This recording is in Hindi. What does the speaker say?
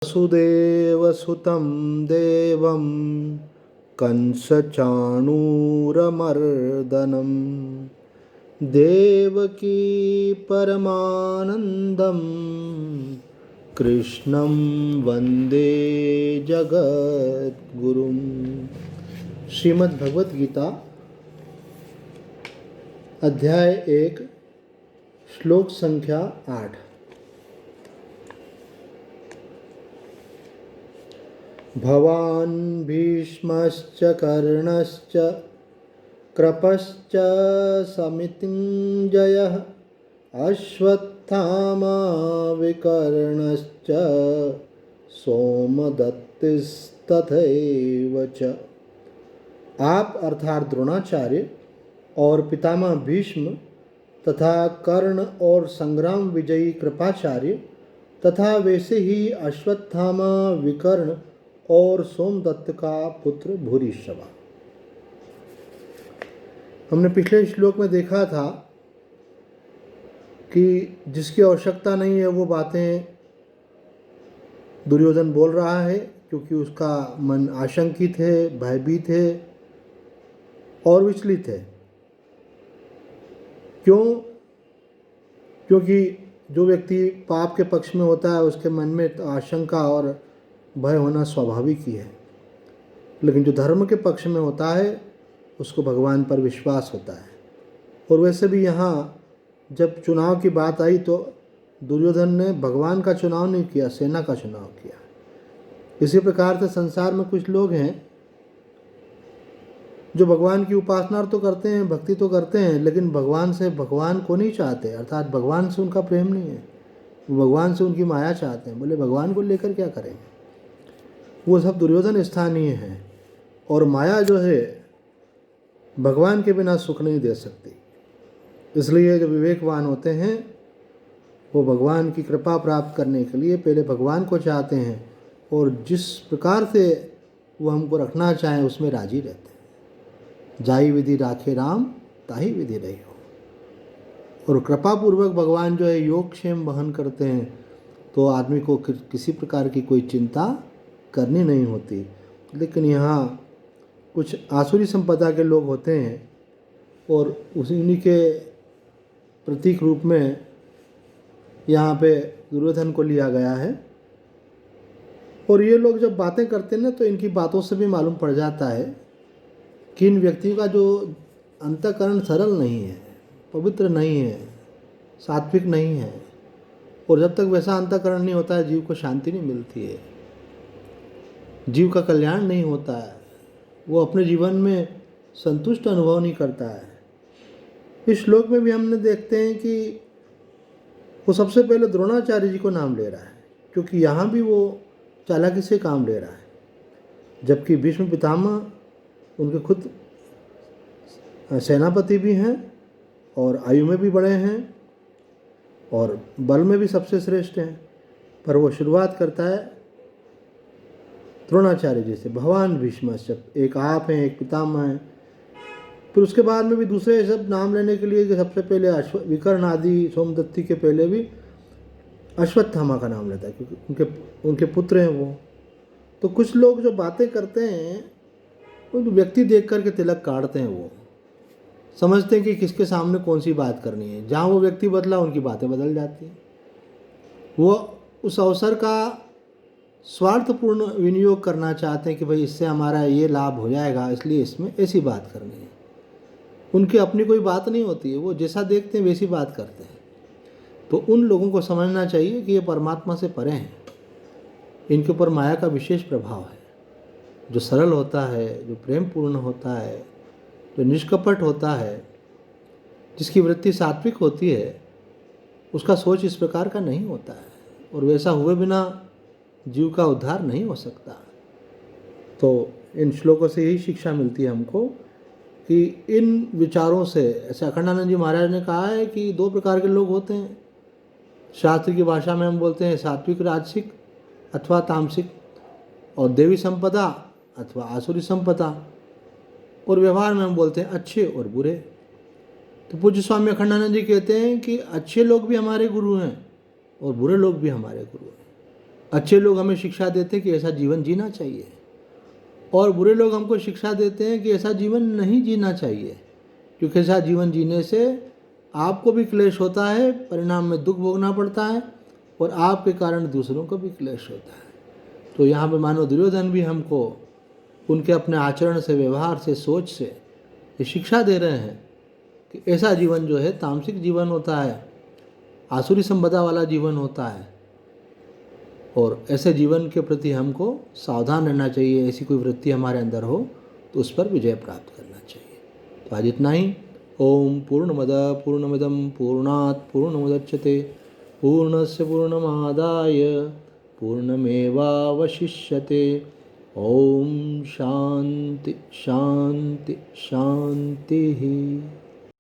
वसुदेवसुतं देवं कंसचाणूरमर्दनं देवकी परमानन्दं कृष्णं वन्दे जगद्गुरुं। श्रीमद् भगवत गीता अध्याय 1 श्लोक संख्या 8। भवान् भीष्मश्च कर्णश्च कृपश्च समितिञ्जयः अश्वत्थामा विकर्णश्च सोमदत्तिस्तथैव च। आप अर्थात द्रोणाचार्य और पितामह भीष्म तथा कर्ण और संग्राम विजयी कृपाचार्य तथा वैसे ही अश्वत्थामा विकर्ण और सोमदत्त का पुत्र भूरिश्रवा। हमने पिछले श्लोक में देखा था कि जिसकी आवश्यकता नहीं है वो बातें दुर्योधन बोल रहा है क्योंकि उसका मन आशंकित है, भयभीत है और विचलित है। क्यों? क्योंकि जो व्यक्ति पाप के पक्ष में होता है उसके मन में तो आशंका और भय होना स्वाभाविक ही है, लेकिन जो धर्म के पक्ष में होता है उसको भगवान पर विश्वास होता है। और वैसे भी यहाँ जब चुनाव की बात आई तो दुर्योधन ने भगवान का चुनाव नहीं किया, सेना का चुनाव किया। इसी प्रकार से संसार में कुछ लोग हैं जो भगवान की उपासना तो करते हैं, भक्ति तो करते हैं, लेकिन भगवान से भगवान को नहीं चाहते, अर्थात भगवान से उनका प्रेम नहीं है, वो भगवान से उनकी माया चाहते हैं। बोले भगवान को लेकर क्या करेंगे? वो सब दुर्योधन स्थानीय हैं और माया जो है भगवान के बिना सुख नहीं दे सकती। इसलिए जो विवेकवान होते हैं वो भगवान की कृपा प्राप्त करने के लिए पहले भगवान को चाहते हैं और जिस प्रकार से वो हमको रखना चाहें उसमें राजी रहते हैं। जाई विधि राखे राम ताही विधि रही हो। और कृपा पूर्वक भगवान जो है योगक्षेम वहन करते हैं तो आदमी को किसी प्रकार की कोई चिंता करनी नहीं होती। लेकिन यहाँ कुछ आसुरी संपदा के लोग होते हैं और उन्हीं के प्रतीक रूप में यहाँ पे दुर्योधन को लिया गया है। और ये लोग जब बातें करते हैं ना तो इनकी बातों से भी मालूम पड़ जाता है कि इन व्यक्तियों का जो अंतःकरण सरल नहीं है, पवित्र नहीं है, सात्विक नहीं है। और जब तक वैसा अंतःकरण नहीं होता है जीव को शांति नहीं मिलती है, जीव का कल्याण नहीं होता है, वो अपने जीवन में संतुष्ट अनुभव नहीं करता है। इस श्लोक में भी हमने देखते हैं कि वो सबसे पहले द्रोणाचार्य जी को नाम ले रहा है क्योंकि यहाँ भी वो चालाकी से काम ले रहा है, जबकि भीष्म पितामह उनके खुद सेनापति भी हैं और आयु में भी बड़े हैं और बल में भी सबसे श्रेष्ठ हैं। पर वो शुरुआत करता है द्रोणाचार्य जी से, भगवान भीष्म। एक आप हैं, एक पितामह हैं। फिर उसके बाद में भी दूसरे सब नाम लेने के लिए कि सबसे पहले विकर्ण आदि सोमदत्ती के पहले भी अश्वत्थामा का नाम लेता है क्योंकि उनके पुत्र हैं वो। तो कुछ लोग जो बातें करते हैं वो व्यक्ति देख कर के तिलक काटते हैं, वो समझते हैं कि किसके सामने कौन सी बात करनी है। जहाँ वो व्यक्ति बदला उनकी बातें बदल जाती हैं। वो उस अवसर का स्वार्थपूर्ण विनियोग करना चाहते हैं कि भाई इससे हमारा ये लाभ हो जाएगा, इसलिए इसमें ऐसी बात करनी है। उनकी अपनी कोई बात नहीं होती है, वो जैसा देखते हैं वैसी बात करते हैं। तो उन लोगों को समझना चाहिए कि ये परमात्मा से परे हैं, इनके ऊपर माया का विशेष प्रभाव है। जो सरल होता है, जो प्रेम पूर्ण होता है, जो निष्कपट होता है, जिसकी वृत्ति सात्विक होती है, उसका सोच इस प्रकार का नहीं होता है और वैसा हुए बिना जीव का उद्धार नहीं हो सकता। तो इन श्लोकों से यही शिक्षा मिलती है हमको कि इन विचारों से, ऐसे अखंडानंद जी महाराज ने कहा है कि 2 प्रकार के लोग होते हैं। शास्त्र की भाषा में हम बोलते हैं सात्विक राजसिक अथवा तामसिक, और देवी संपदा अथवा आसुरी संपदा, और व्यवहार में हम बोलते हैं अच्छे और बुरे। तो पूज्य स्वामी अखंडानंद जी कहते हैं कि अच्छे लोग भी हमारे गुरु हैं और बुरे लोग भी हमारे गुरु हैं। अच्छे लोग हमें शिक्षा देते हैं कि ऐसा जीवन जीना चाहिए, और बुरे लोग हमको शिक्षा देते हैं कि ऐसा जीवन नहीं जीना चाहिए, क्योंकि ऐसा जीवन जीने से आपको भी क्लेश होता है, परिणाम में दुख भोगना पड़ता है, और आपके कारण दूसरों को भी क्लेश होता है। तो यहाँ पे मानो दुर्योधन भी हमको उनके अपने आचरण से, व्यवहार से, सोच से ये शिक्षा दे रहे हैं कि ऐसा जीवन जो है तामसिक जीवन होता है, आसुरी संपदा वाला जीवन होता है, और ऐसे जीवन के प्रति हमको सावधान रहना चाहिए। ऐसी कोई वृत्ति हमारे अंदर हो तो उस पर विजय प्राप्त करना चाहिए। तो आज इतना ही। ओम पूर्णमद पूर्णमिदं पूर्णात् पूर्णमुदच्यते पूर्णस्य पूर्णमादाय पूर्णमेवावशिष्यते। ओम शांति शांति शांति।